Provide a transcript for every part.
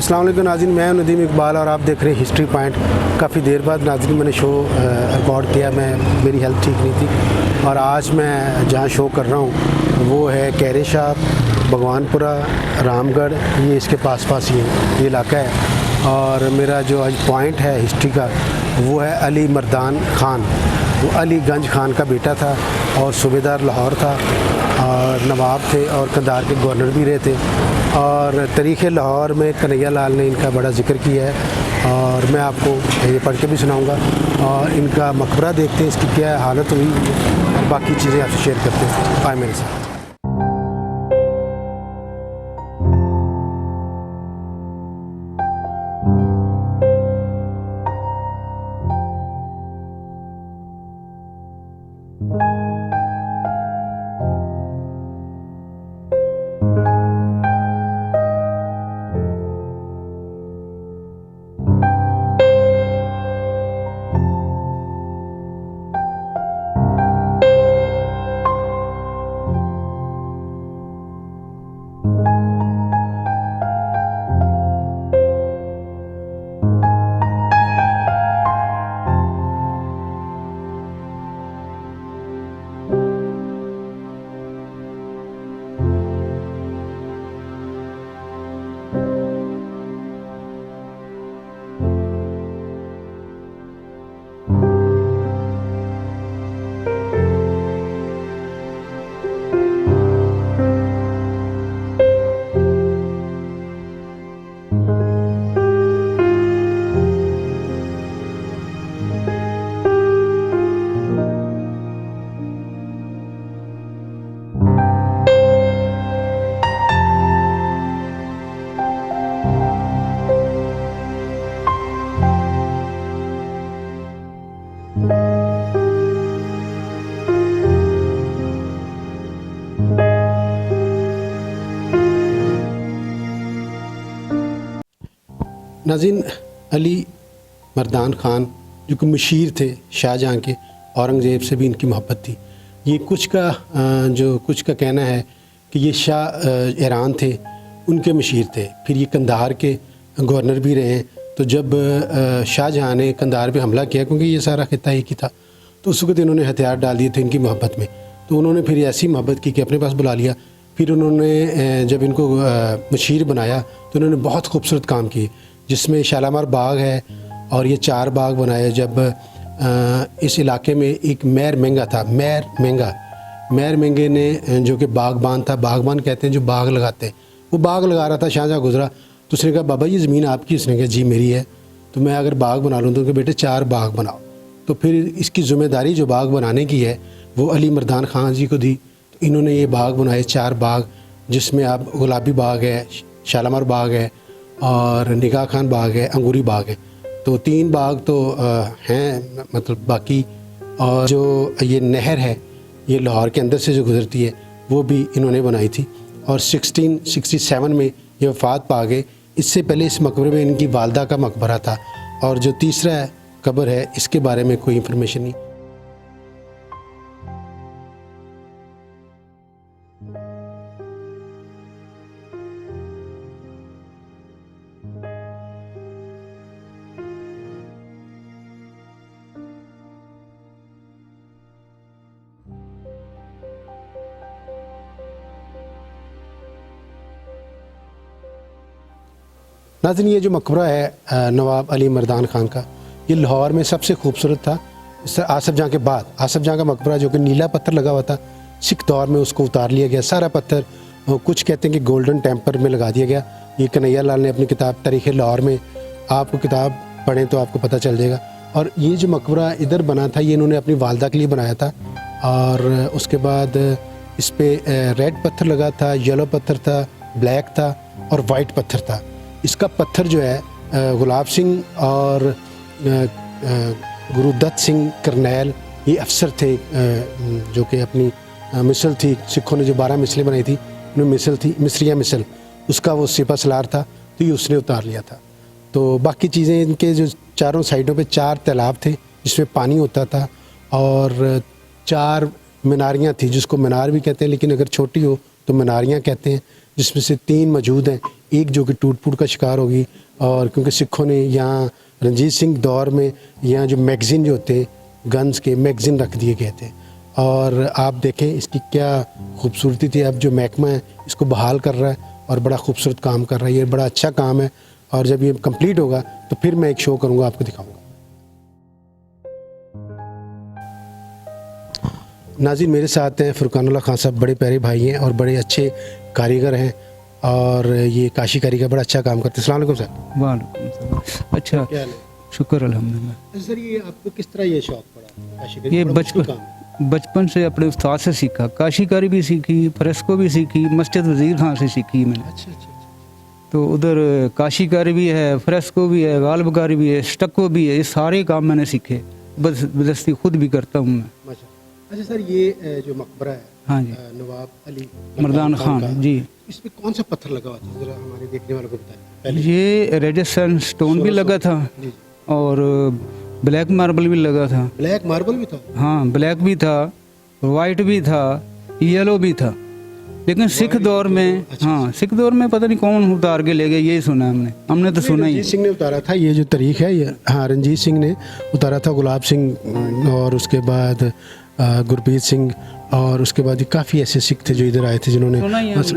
अस्सलाम वालेकुम नाज़रीन, मैं नदीम इकबाल और आप देख रहे हैं हिस्ट्री पॉइंट। काफ़ी देर बाद नाज़रीन मैंने शो रिकॉर्ड किया, मेरी हेल्थ ठीक नहीं थी और आज मैं जहाँ शो कर रहा हूँ वो है कैरे शाह, भगवानपुरा, रामगढ़, ये इसके पास पास ही ये इलाका है। और मेरा जो आज पॉइंट है हिस्ट्री का वो है अली मर्दान ख़ान। वो अली गंज खान का बेटा था और सूबेदार लाहौर था और नवाब थे और कंधार के गवर्नर भी रहे थे। और तारीख़ लाहौर में कन्हैया लाल ने इनका बड़ा जिक्र किया है और मैं आपको ये पढ़ के भी सुनाऊंगा। और इनका मकबरा देखते हैं, इसकी क्या हालत हुई और बाकी चीज़ें आपसे शेयर करते हैं। आए मेरे साथ। नाज़रीन, अली मर्दान ख़ान जो कि मशीर थे शाहजहाँ के, औरंगज़ेब से भी इनकी मोहब्बत थी। ये कुछ का कहना है कि ये शाह ईरान थे, उनके मशीर थे। फिर ये कंधार के गवर्नर भी रहे हैं। तो जब शाहजहाँ ने कंधार पे हमला किया, क्योंकि ये सारा खित्ता एक ही था, तो उस वक्त इन्होंने हथियार डाल दिए थे इनकी मोहब्बत में। तो उन्होंने फिर ऐसी मोहब्बत की कि अपने पास बुला लिया। फिर उन्होंने जब इनको मशीर बनाया तो उन्होंने बहुत खूबसूरत काम किए, जिसमें शालामार बाग है और ये 4 बाग बनाए। जब इस इलाके में एक मैर महंगा था, मैर महंगे ने, जो कि बागबान था, बागबान कहते हैं जो बाग लगाते हैं, वो बाग लगा रहा था। शाहजहाँ गुजरा तो उसने कहा, बाबा ये ज़मीन आपकी? उसने कहा, जी मेरी है। तो मैं अगर बाग बना लूँ तो उनके बेटे 4 बाग बनाओ। तो फिर इसकी ज़िम्मेदारी जो बाग बनाने की है वो अली मर्दान ख़ान जी को दी। तो इन्होंने ये बाग बनाए, 4 बाग, जिसमें आप गुलाबी बाग है, शालामार बाग है और निगाह खान बाग है, अंगूरी बाग है। तो 3 बाग तो हैं, मतलब बाकी। और जो ये नहर है ये लाहौर के अंदर से जो गुज़रती है वो भी इन्होंने बनाई थी। और 1667 में ये वफ़ात पा गए। इससे पहले इस मकबरे में इनकी वालदा का मकबरा था। और जो तीसरा कब्र है इसके बारे में कोई इन्फॉर्मेशन नहीं। नाज़रीन, ये जो मकबरा है नवाब अली मर्दान ख़ान का, ये लाहौर में सबसे खूबसूरत था। आसफ जहाँ के बाद आसफ जहाँ का मकबरा जो कि नीला पत्थर लगा हुआ था, सिख दौर में उसको उतार लिया गया सारा पत्थर। कुछ कहते हैं कि गोल्डन टेम्पर में लगा दिया गया। ये कन्हैया लाल ने अपनी किताब तारीख़ लाहौर में, आपको किताब पढ़ें तो आपको पता चल जाएगा। और ये जो मकबरा इधर बना था ये इन्होंने अपनी वालदा के लिए बनाया था। और उसके बाद इस पर रेड पत्थर लगा था, येलो पत्थर था, ब्लैक था और वाइट पत्थर था। इसका पत्थर जो है गुलाब सिंह और गुरुदत्त सिंह करनैल, ये अफसर थे जो कि अपनी मिसल थी, सिखों ने जो 12 मिसलें बनाई थी उनमें मिसल थी, मिसरिया मिसल, उसका वो सिपा सलार था, तो ये उसने उतार लिया था। तो बाकी चीज़ें इनके जो चारों साइडों पे 4 तालाब थे जिसमें पानी होता था और 4 मीनारियाँ थी जिसको मीनार भी कहते हैं, लेकिन अगर छोटी हो तो मीनारियाँ कहते हैं, जिसमें से 3 मौजूद हैं। एक जो कि टूट फूट का शिकार होगी। और क्योंकि सिखों ने यहाँ रंजीत सिंह दौर में यहाँ जो मैगज़ीन जो होते गन्स के मैगज़ीन रख दिए गए थे। और आप देखें इसकी क्या खूबसूरती थी। अब जो महकमा है इसको बहाल कर रहा है और बड़ा खूबसूरत काम कर रहा है। ये बड़ा अच्छा काम है और जब ये कंप्लीट होगा तो फिर मैं एक शो करूँगा, आपको दिखाऊँगा। नाज़रीन, मेरे साथ हैं फुरकानुल्लाह खान साहब, बड़े प्यारे भाई हैं और बड़े अच्छे कारीगर हैं और ये काशीकारी का बड़ा अच्छा काम करते हैं। अस्सलाम वालेकुम सर। वालेकुम सलाम। अच्छा, क्या हाल है? शुक्र अल्हम्दुलिल्लाह। सर, ये आपको किस तरह ये शौक पड़ा काशीकारी? ये बड़ा मुश्किल काम है। बचपन से अपने उस्ताद से सीखा, काशीकारी भी सीखी, फ्रेस्को भी सीखी, मस्जिद वज़ीर खान से सीखी मैंने। अच्छा अच्छा। तो उधर काशीकारी भी है, फ्रेस्को भी है, गालबकारी भी है, स्टक्को भी है, ये सारे काम मैंने सीखे। बस बदस्ती खुद भी करता हूँ मैं। माशा। अच्छा सर, ये जो मकबरा है, हाँ जी, नवाब अली मर्दान खान का, जी, इसमें कौन सा पत्थर लगा हुआ था, जरा हमारे देखने वालों को बताएं पहले। ये रेडिसन स्टोन भी लगा था जी। और ब्लैक मार्बल भी लगा था। ब्लैक मार्बल भी था? हाँ, ब्लैक भी था, वाइट भी था, येलो भी था। लेकिन सिख दौर में, हाँ, सिख दौर में पता नहीं कौन उतार के ले गए, यही सुना हमने तो सुना ही। रंजीत सिंह ने उतारा था ये जो तारीख है ये। हाँ, रंजीत सिंह ने उतारा था, गुलाब सिंह और उसके बाद गुरप्रीत सिंह और उसके बाद काफ़ी ऐसे सिख थे जो इधर आए थे जिन्होंने,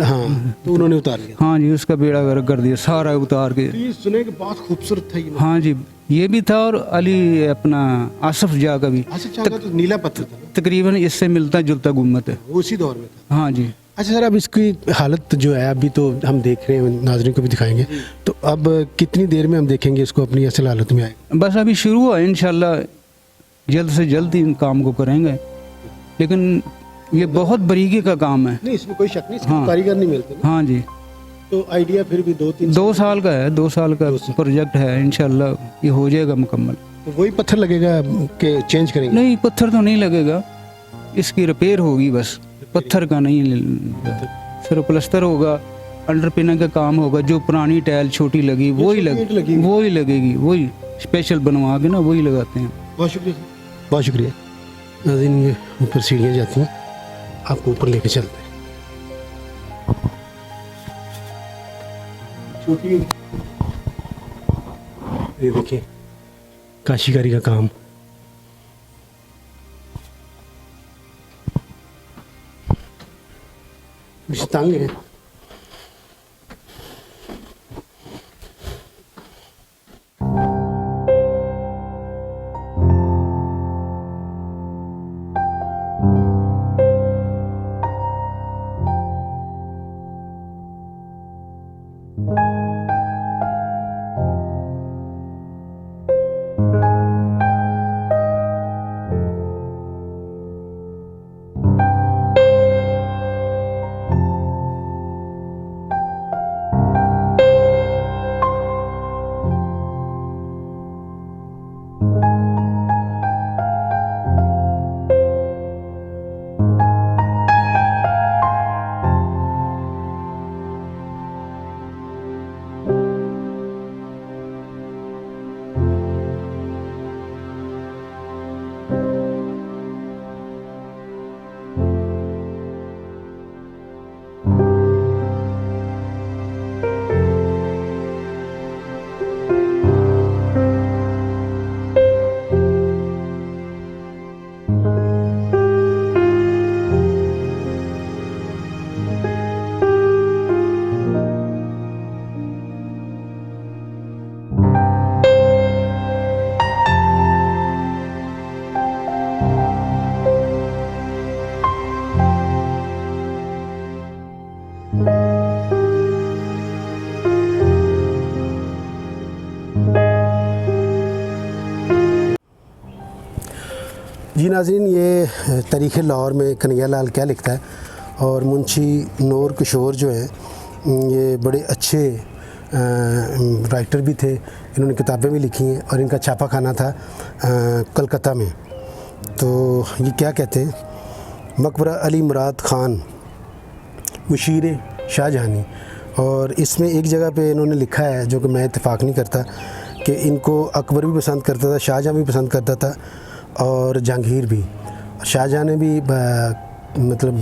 हाँ, तो उन्होंने उतार लिया। हाँ जी, उसका बेड़ा गर्क कर दिया सारा उतार के। तो ये सुने कि बहुत खूबसूरत था ये। हाँ जी, ये भी था और अली अपना आसफ जा का भी आसिफ शाह का तो नीला पत्थर था ना? तकरीबन इससे मिलता जुलता गुम्मत है। वो उसी दौर में था। हाँ जी। अच्छा सर, अब इसकी हालत जो है अभी तो हम देख रहे हैं, नाज़रीन को भी दिखाएंगे, तो अब कितनी देर में हम देखेंगे इसको अपनी असल हालत में आएगा? बस अभी शुरू हुआ, इंशाल्लाह जल्द से जल्द इन काम को करेंगे। लेकिन ये बहुत बारीकी का काम है। नहीं, इसमें कोई शक नहीं, इसके हाँ। कारीगर नहीं मिलते ना। हाँ जी, तो आइडिया फिर भी 2-3 2 साल का है, 2 साल का प्रोजेक्ट है, इंशाल्लाह ये हो जाएगा मुकम्मल। तो वही पत्थर लगेगा कि चेंज करेंगे? नहीं, पत्थर तो नहीं लगेगा, इसकी रिपेयर होगी बस, पत्थर का नहीं, सिर्फ प्लस्तर होगा, अंडरपिनिंग का काम होगा। जो पुरानी टाइल छोटी लगी वही लगेगी, वही स्पेशल बनवा के ना वही लगाते हैं। बहुत शुक्रिया, बहुत शुक्रिया। नाज़रीन, ये ऊपर सीढ़ियाँ जाती हैं, आपको ऊपर लेके चलते हैं। छोटी, ये देखिए काशीकारी का काम। कुछ तंग है। जी नाज़रीन, ये तारीख़ लाहौर में कन्हैया लाल क्या लिखता है और मुंशी नूर किशोर जो हैं ये बड़े अच्छे राइटर भी थे। इन्होंने किताबें भी लिखी हैं और इनका छापा खाना था कलकत्ता में। तो ये क्या कहते हैं, मकबरा अली मुराद ख़ान मुशीर शाहजहानी, और इसमें एक जगह पे इन्होंने लिखा है जो कि मैं इत्तेफाक नहीं करता कि इनको अकबर भी पसंद करता था, शाहजहां भी पसंद करता था और जहांगीर भी। शाहजहां ने भी मतलब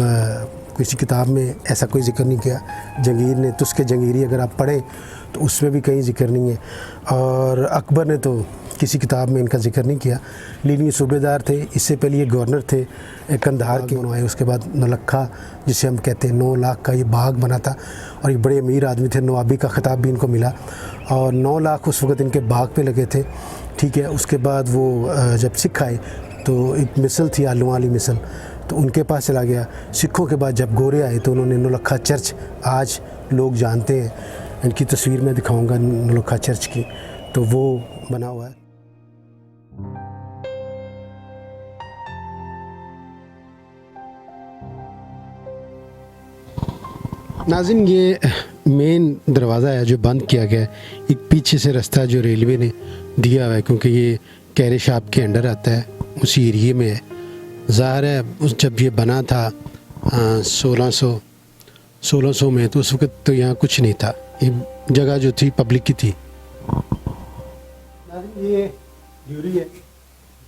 किसी किताब में ऐसा कोई जिक्र नहीं किया। जंगीर ने तुस्के जंगीरी अगर आप पढ़ें तो उसमें भी कहीं जिक्र नहीं है, और अकबर ने तो किसी किताब में इनका जिक्र नहीं किया। लेकिन ये सूबेदार थे, इससे पहले ये गवर्नर थे कंधार के बनवाए, उसके बाद नौलखा जिसे हम कहते हैं 9 लाख का ये बाग बना था, और ये बड़े अमीर आदमी थे, नवाबी का खिताब भी इनको मिला, और 9 लाख उस वक़्त इनके बाग पे लगे थे, ठीक है। उसके बाद वो जब सिख आए तो एक मिसल थी आलू वाली मिसल, तो उनके पास चला गया। सिखों के बाद जब गोरे आए तो उन्होंने नौलखा चर्च, आज लोग जानते हैं, इनकी तस्वीर मैं दिखाऊंगा नौलखा चर्च की, तो वो बना हुआ है। नाज़रीन, ये मेन दरवाज़ा है जो बंद किया गया है। एक पीछे से रास्ता जो रेलवे ने दिया हुआ है, क्योंकि ये कैरे शाप के अंडर आता है, उसी एरिए में है। ज़ाहिर है उस जब ये बना था 1600 में, तो उस वक़्त तो यहाँ कुछ नहीं था, ये जगह जो थी पब्लिक की थी। ये ड्यूरी है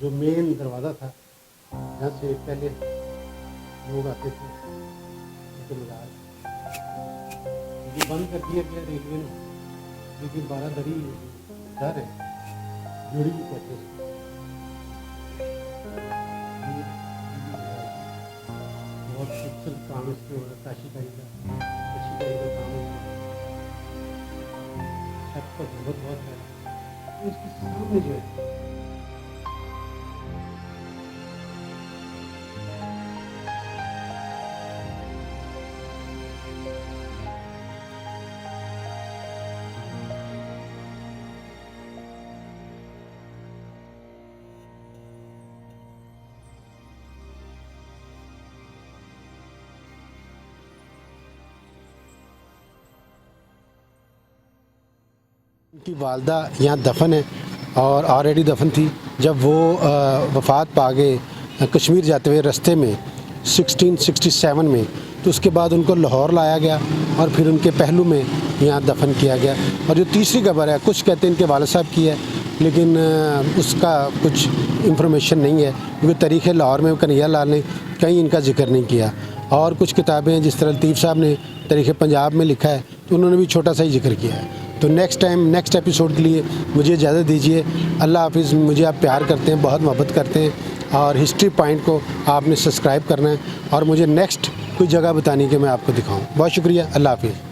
जो मेन दरवाज़ा था, यहाँ से पहले लोग आते थे, ये बंद कर दिया गया रेलवे ने, लेकिन 12 दरी घर है, ड्यूरी कहते हैं। बहुत खूबसूरत काम इसमें हो रहा है, काशीकारी का काम है, छत पर बहुत है, इसके सामने जो है उनकी वालदा यहाँ दफन है, और ऑलरेडी दफन थी। जब वो वफ़ात पा गए कश्मीर जाते हुए रास्ते में 1667 में, तो उसके बाद उनको लाहौर लाया गया और फिर उनके पहलू में यहाँ दफन किया गया। और जो तीसरी कब्र है, कुछ कहते हैं इनके वालिद साहब की है, लेकिन उसका कुछ इंफॉर्मेशन नहीं है, क्योंकि तारीख़ लाहौर में कन्हैया लाल ने कहीं इनका जिक्र नहीं किया। और कुछ किताबें जिस तरह लतीफ़ साहब ने तारीख़ पंजाब में लिखा है, तो उन्होंने भी छोटा सा ही जिक्र किया है। तो नेक्स्ट एपिसोड के लिए मुझे इजाज़त दीजिए। अल्लाह हाफिज़। मुझे आप प्यार करते हैं, बहुत मोहब्बत करते हैं, और हिस्ट्री पॉइंट को आपने सब्सक्राइब करना है, और मुझे नेक्स्ट कोई जगह बतानी कि मैं आपको दिखाऊं। बहुत शुक्रिया। अल्लाह हाफिज़।